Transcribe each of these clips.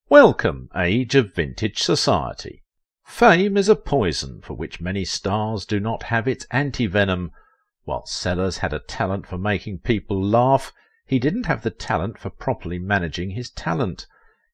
Welcome, age of vintage society. Fame is a poison for which many stars do not have its antivenom. While Sellers had a talent for making people laugh, he didn't have the talent for properly managing his talent.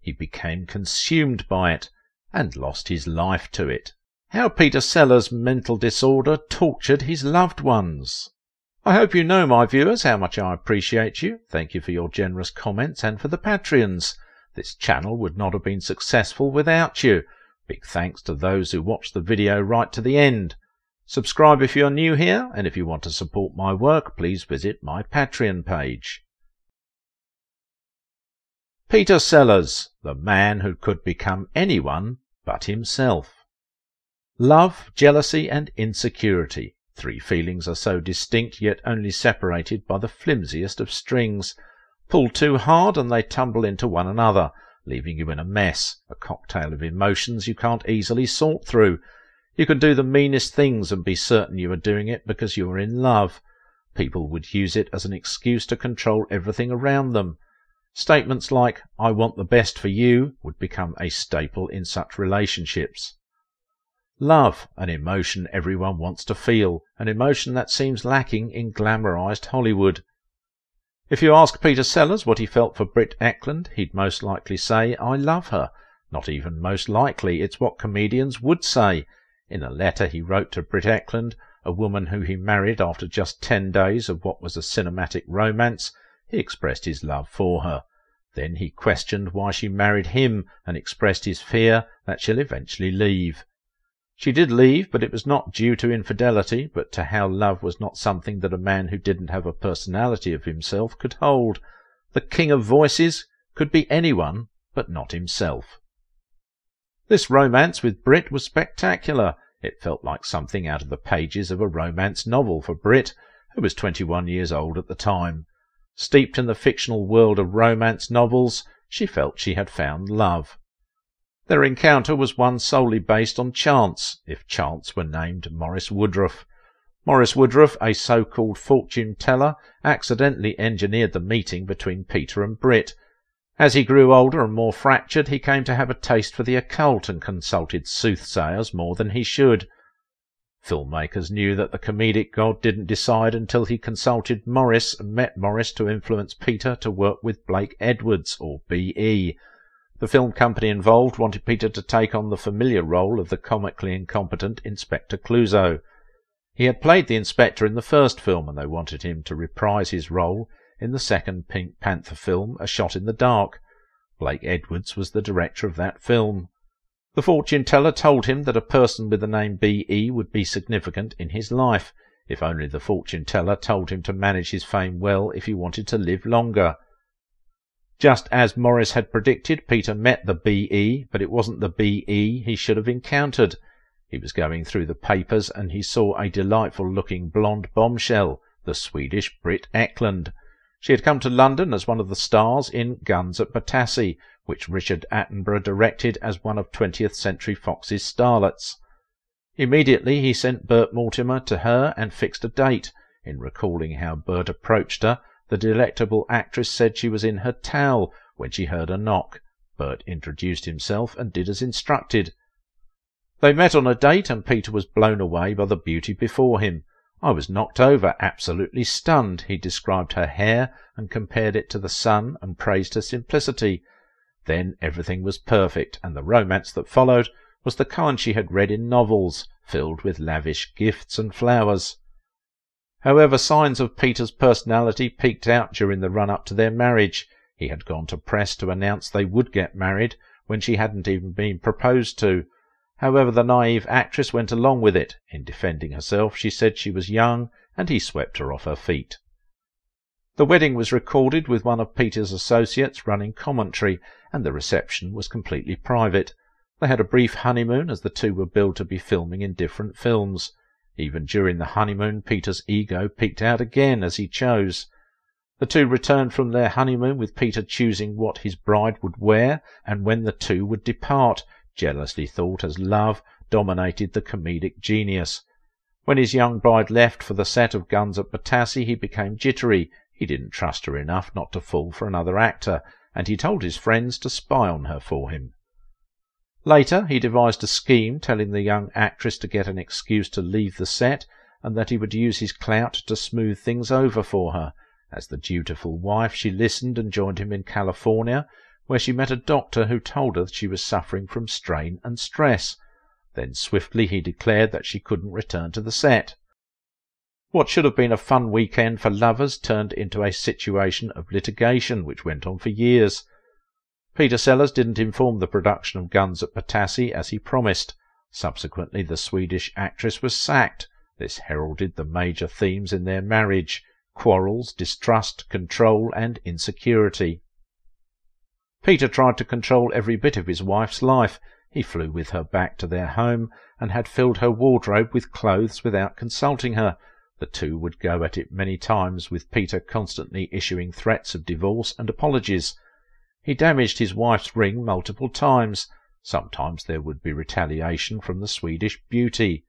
He became consumed by it, and lost his life to it. How Peter Sellers' mental disorder tortured his loved ones. I hope you know, my viewers, how much I appreciate you. Thank you for your generous comments and for the Patreons. This channel would not have been successful without you. Big thanks to those who watched the video right to the end. Subscribe if you're new here, and if you want to support my work, please visit my Patreon page. Peter Sellers, the man who could become anyone but himself. Love, jealousy and insecurity. Three feelings are so distinct, yet only separated by the flimsiest of strings. Pull too hard and they tumble into one another, leaving you in a mess, a cocktail of emotions you can't easily sort through. You can do the meanest things and be certain you are doing it because you are in love. People would use it as an excuse to control everything around them. Statements like, "I want the best for you," would become a staple in such relationships. Love, an emotion everyone wants to feel, an emotion that seems lacking in glamorized Hollywood. If you ask Peter Sellers what he felt for Britt Ekland, he'd most likely say, "I love her." Not even most likely, it's what comedians would say. In a letter he wrote to Britt Ekland, a woman who he married after just 10 days of what was a cinematic romance, he expressed his love for her. Then he questioned why she married him and expressed his fear that she'll eventually leave. She did leave, but it was not due to infidelity, but to how love was not something that a man who didn't have a personality of himself could hold. The king of voices could be anyone, but not himself. This romance with Britt was spectacular. It felt like something out of the pages of a romance novel for Britt, who was 21 years old at the time. Steeped in the fictional world of romance novels, she felt she had found love. Their encounter was one solely based on chance, if chance were named Maurice Woodruff. Maurice Woodruff, a so-called fortune teller, accidentally engineered the meeting between Peter and Britt. As he grew older and more fractured, he came to have a taste for the occult and consulted soothsayers more than he should. Filmmakers knew that the comedic god didn't decide until he consulted Maurice and met Maurice to influence Peter to work with Blake Edwards, or B.E. The film company involved wanted Peter to take on the familiar role of the comically incompetent Inspector Clouseau. He had played the inspector in the first film, and they wanted him to reprise his role in the second Pink Panther film, A Shot in the Dark. Blake Edwards was the director of that film. The fortune teller told him that a person with the name B.E. would be significant in his life, if only the fortune teller told him to manage his fame well if he wanted to live longer. Just as Maurice had predicted, Peter met the B.E., but it wasn't the B.E. he should have encountered. He was going through the papers and he saw a delightful-looking blonde bombshell, the Swedish Britt Ekland. She had come to London as one of the stars in Guns at Battersea, which Richard Attenborough directed as one of 20th Century Fox's starlets. Immediately he sent Bert Mortimer to her and fixed a date. In recalling how Bert approached her, the delectable actress said she was in her towel when she heard a knock. Bert introduced himself and did as instructed. They met on a date and Peter was blown away by the beauty before him. "I was knocked over, absolutely stunned." He described her hair and compared it to the sun and praised her simplicity. Then everything was perfect, and the romance that followed was the kind she had read in novels, filled with lavish gifts and flowers. However, signs of Peter's personality peeked out during the run-up to their marriage. He had gone to press to announce they would get married when she hadn't even been proposed to. However, the naive actress went along with it. In defending herself, she said she was young, and he swept her off her feet. The wedding was recorded with one of Peter's associates running commentary, and the reception was completely private. They had a brief honeymoon, as the two were billed to be filming in different films. Even during the honeymoon, Peter's ego peeked out again as he chose. The two returned from their honeymoon with Peter choosing what his bride would wear and when the two would depart, jealously thought as love dominated the comedic genius. When his young bride left for the set of Guns at Battersea, he became jittery. He didn't trust her enough not to fall for another actor, and he told his friends to spy on her for him. Later he devised a scheme telling the young actress to get an excuse to leave the set, and that he would use his clout to smooth things over for her. As the dutiful wife, she listened and joined him in California, where she met a doctor who told her that she was suffering from strain and stress. Then swiftly he declared that she couldn't return to the set. What should have been a fun weekend for lovers turned into a situation of litigation which went on for years. Peter Sellers didn't inform the production of Guns at Petoskey as he promised. Subsequently the Swedish actress was sacked. This heralded the major themes in their marriage: quarrels, distrust, control, and insecurity. Peter tried to control every bit of his wife's life. He flew with her back to their home, and had filled her wardrobe with clothes without consulting her. The two would go at it many times, with Peter constantly issuing threats of divorce and apologies. He damaged his wife's ring multiple times. Sometimes there would be retaliation from the Swedish beauty.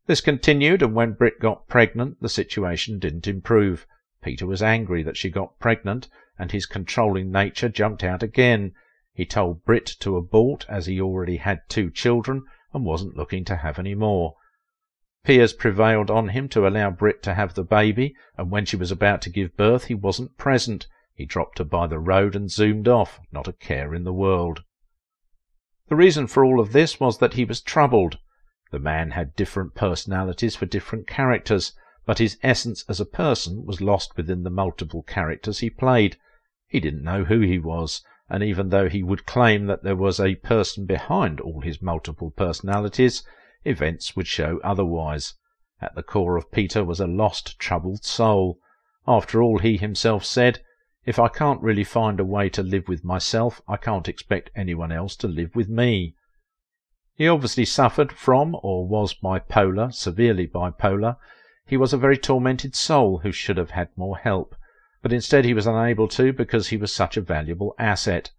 This continued, and when Britt got pregnant, the situation didn't improve. Peter was angry that she got pregnant, and his controlling nature jumped out again. He told Britt to abort, as he already had 2 children and wasn't looking to have any more. Piers prevailed on him to allow Britt to have the baby, and when she was about to give birth he wasn't present. He dropped her by the road and zoomed off, not a care in the world. The reason for all of this was that he was troubled. The man had different personalities for different characters, but his essence as a person was lost within the multiple characters he played. He didn't know who he was, and even though he would claim that there was a person behind all his multiple personalities, events would show otherwise. At the core of Peter was a lost, troubled soul. After all, he himself said, "If I can't really find a way to live with myself, I can't expect anyone else to live with me." He obviously suffered from, or was bipolar, severely bipolar. He was a very tormented soul who should have had more help, but instead he was unable to because he was such a valuable asset.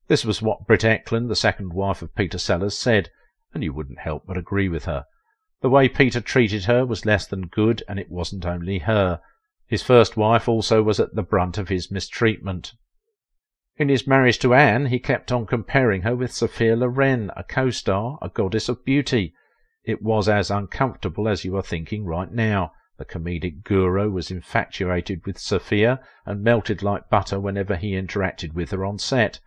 This was what Britt Ekland, the second wife of Peter Sellers, said, and you wouldn't help but agree with her. The way Peter treated her was less than good, and it wasn't only her. His first wife also was at the brunt of his mistreatment. In his marriage to Anne, he kept on comparing her with Sophia Loren, a co-star, a goddess of beauty. It was as uncomfortable as you are thinking right now. The comedic guru was infatuated with Sophia and melted like butter whenever he interacted with her on set.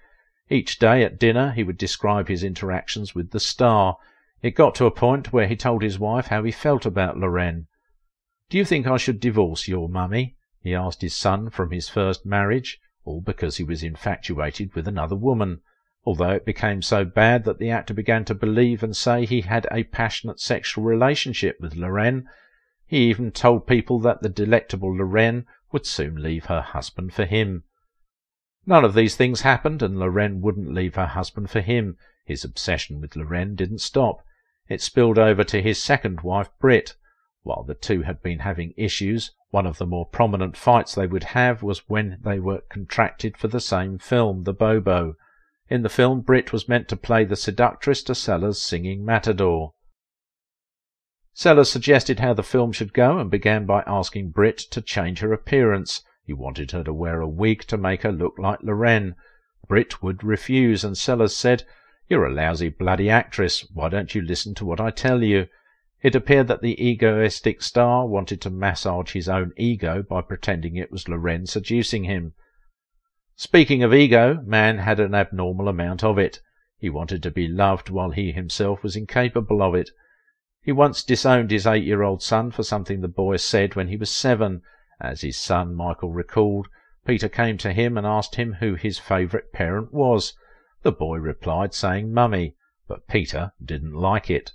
Each day at dinner he would describe his interactions with the star. It got to a point where he told his wife how he felt about Loren. "Do you think I should divorce your mummy?" he asked his son from his first marriage, all because he was infatuated with another woman, although it became so bad that the actor began to believe and say he had a passionate sexual relationship with Loren. He even told people that the delectable Loren would soon leave her husband for him. None of these things happened, and Loren wouldn't leave her husband for him. His obsession with Loren didn't stop. It spilled over to his second wife, Britt. While the two had been having issues, one of the more prominent fights they would have was when they were contracted for the same film, The Bobo. In the film, Britt was meant to play the seductress to Sellers' singing Matador. Sellers suggested how the film should go and began by asking Britt to change her appearance. He wanted her to wear a wig to make her look like Loren. Britt would refuse, and Sellers said, "You're a lousy bloody actress. Why don't you listen to what I tell you?" It appeared that the egoistic star wanted to massage his own ego by pretending it was Loren seducing him. Speaking of ego, man had an abnormal amount of it. He wanted to be loved while he himself was incapable of it. He once disowned his 8-year-old son for something the boy said when he was 7. As his son Michael recalled, Peter came to him and asked him who his favourite parent was. The boy replied saying Mummy, but Peter didn't like it.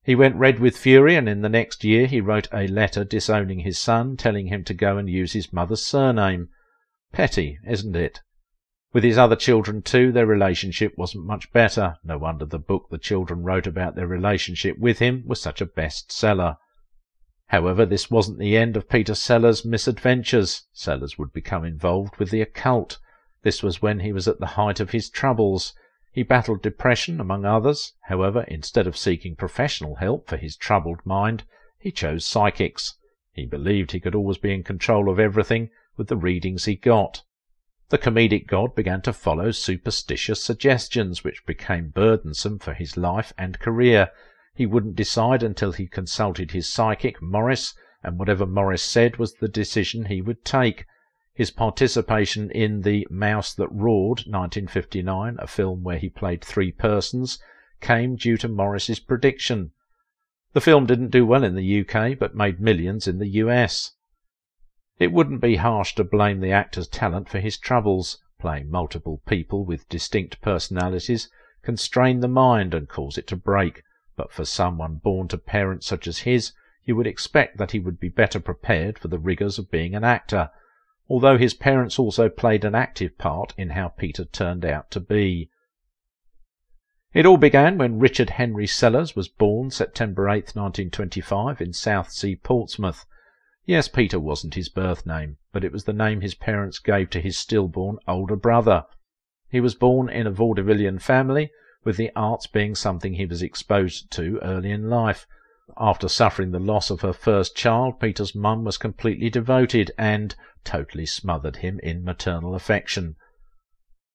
He went red with fury, and in the next year he wrote a letter disowning his son, telling him to go and use his mother's surname. Petty, isn't it? With his other children too, their relationship wasn't much better. No wonder the book the children wrote about their relationship with him was such a bestseller. However, this wasn't the end of Peter Sellers' misadventures. Sellers would become involved with the occult. This was when he was at the height of his troubles. He battled depression, among others. However, instead of seeking professional help for his troubled mind, he chose psychics. He believed he could always be in control of everything with the readings he got. The comedic god began to follow superstitious suggestions, which became burdensome for his life and career. He wouldn't decide until he consulted his psychic, Morris, and whatever Morris said was the decision he would take. His participation in The Mouse That Roared, 1959, a film where he played 3 persons, came due to Morris's prediction. The film didn't do well in the UK, but made millions in the US. It wouldn't be harsh to blame the actor's talent for his troubles. Playing multiple people with distinct personalities can strain the mind and cause it to break, but for someone born to parents such as his, you would expect that he would be better prepared for the rigours of being an actor, although his parents also played an active part in how Peter turned out to be. It all began when Richard Henry Sellers was born September 8, 1925, in Southsea, Portsmouth. Yes, Peter wasn't his birth name, but it was the name his parents gave to his stillborn older brother. He was born in a vaudevillian family, with the arts being something he was exposed to early in life. After suffering the loss of her first child, Peter's mum was completely devoted and totally smothered him in maternal affection.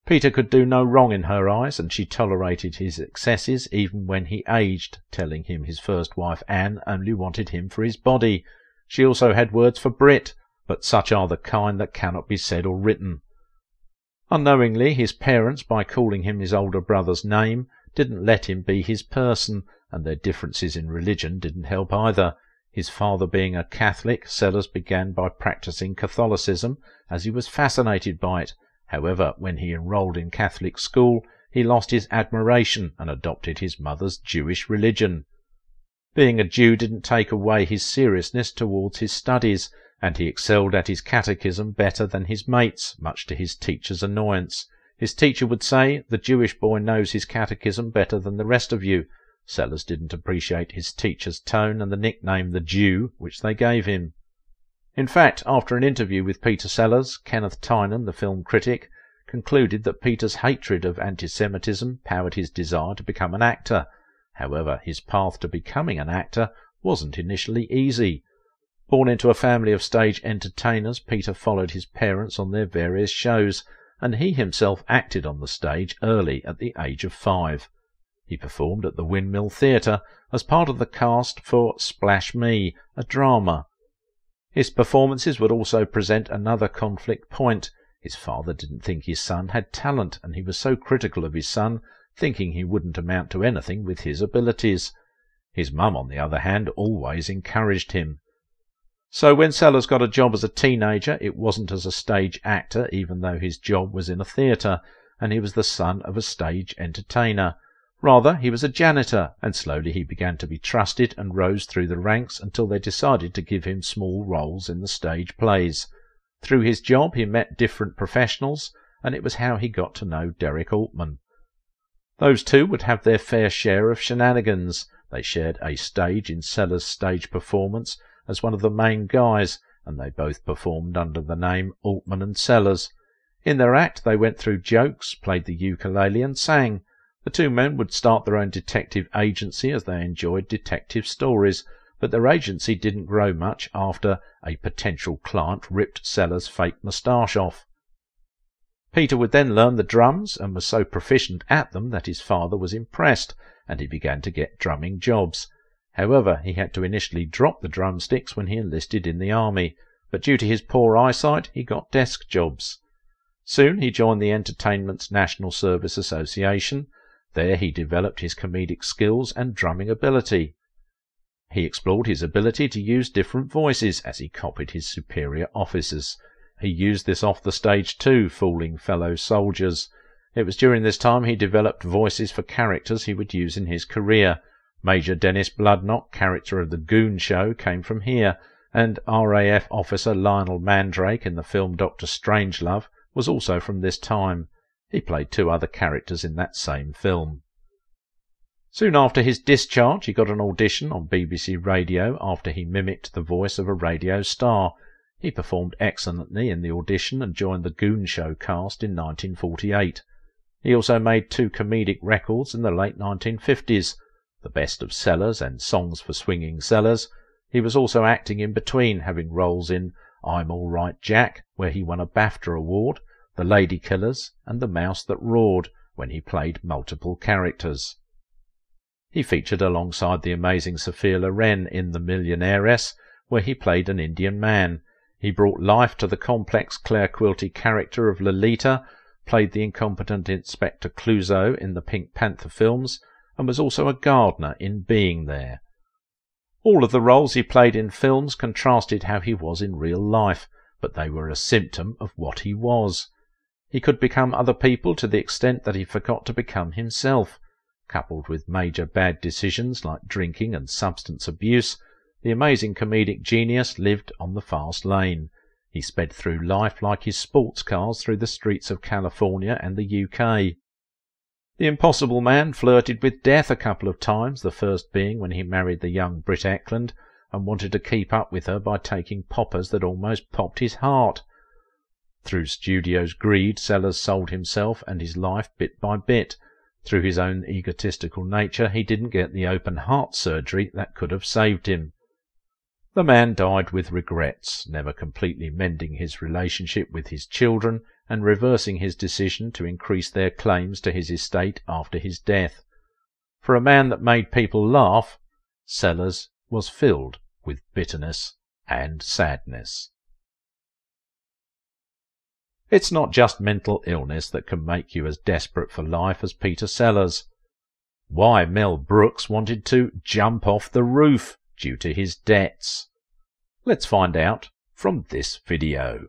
Peter could do no wrong in her eyes, and she tolerated his excesses even when he aged, telling him his first wife Anne only wanted him for his body. She also had words for Brit, but such are the kind that cannot be said or written. Unknowingly, his parents, by calling him his older brother's name, didn't let him be his person, and their differences in religion didn't help either. His father being a Catholic, Sellers began by practising Catholicism, as he was fascinated by it. However, when he enrolled in Catholic school, he lost his admiration and adopted his mother's Jewish religion. Being a Jew didn't take away his seriousness towards his studies, and he excelled at his catechism better than his mates, much to his teacher's annoyance. His teacher would say, "The Jewish boy knows his catechism better than the rest of you." Sellers didn't appreciate his teacher's tone and the nickname "the Jew," which they gave him. In fact, after an interview with Peter Sellers, Kenneth Tynan, the film critic, concluded that Peter's hatred of anti-Semitism powered his desire to become an actor. However, his path to becoming an actor wasn't initially easy. Born into a family of stage entertainers, Peter followed his parents on their various shows, and he himself acted on the stage early at the age of 5. He performed at the Windmill Theatre as part of the cast for Splash Me, a drama. His performances would also present another conflict point. His father didn't think his son had talent, and he was so critical of his son, thinking he wouldn't amount to anything with his abilities. His mum, on the other hand, always encouraged him. So when Sellers got a job as a teenager, it wasn't as a stage actor, even though his job was in a theatre, and he was the son of a stage entertainer. Rather, he was a janitor, and slowly he began to be trusted and rose through the ranks until they decided to give him small roles in the stage plays. Through his job he met different professionals, and it was how he got to know Derek Altman. Those two would have their fair share of shenanigans. They shared a stage in Sellers' stage performance as one of the main guys, and they both performed under the name Altman and Sellers. In their act they went through jokes, played the ukulele, and sang. The two men would start their own detective agency as they enjoyed detective stories, but their agency didn't grow much after a potential client ripped Sellers' fake moustache off. Peter would then learn the drums and was so proficient at them that his father was impressed, and he began to get drumming jobs. However, he had to initially drop the drumsticks when he enlisted in the army, but due to his poor eyesight he got desk jobs. Soon he joined the Entertainment's National Service Association. There he developed his comedic skills and drumming ability. He explored his ability to use different voices as he copied his superior officers. He used this off the stage too, fooling fellow soldiers. It was during this time he developed voices for characters he would use in his career. Major Dennis Bloodnock, character of The Goon Show, came from here, and RAF officer Lionel Mandrake in the film Dr. Strangelove was also from this time. He played 2 other characters in that same film. Soon after his discharge he got an audition on BBC Radio after he mimicked the voice of a radio star. He performed excellently in the audition and joined the Goon Show cast in 1948. He also made 2 comedic records in the late 1950s, The Best of Sellers and Songs for Swinging Sellers. He was also acting in between, having roles in I'm All Right Jack, where he won a BAFTA award, The Lady Killers, and The Mouse That Roared, when he played multiple characters. He featured alongside the amazing Sophia Loren in The Millionairess, where he played an Indian man. He brought life to the complex Claire Quilty character of Lolita, played the incompetent Inspector Clouseau in the Pink Panther films, and was also a gardener in Being There. All of the roles he played in films contrasted how he was in real life, but they were a symptom of what he was. He could become other people to the extent that he forgot to become himself. Coupled with major bad decisions like drinking and substance abuse, the amazing comedic genius lived on the fast lane. He sped through life like his sports cars through the streets of California and the UK. The Impossible Man flirted with death a couple of times, the first being when he married the young Britt Ekland and wanted to keep up with her by taking poppers that almost popped his heart. Through studio's greed, Sellers sold himself and his life bit by bit. Through his own egotistical nature, he didn't get the open heart surgery that could have saved him. The man died with regrets, never completely mending his relationship with his children and reversing his decision to increase their claims to his estate after his death. For a man that made people laugh, Sellers was filled with bitterness and sadness. It's not just mental illness that can make you as desperate for life as Peter Sellers. Why Mel Brooks wanted to jump off the roof due to his debts. Let's find out from this video.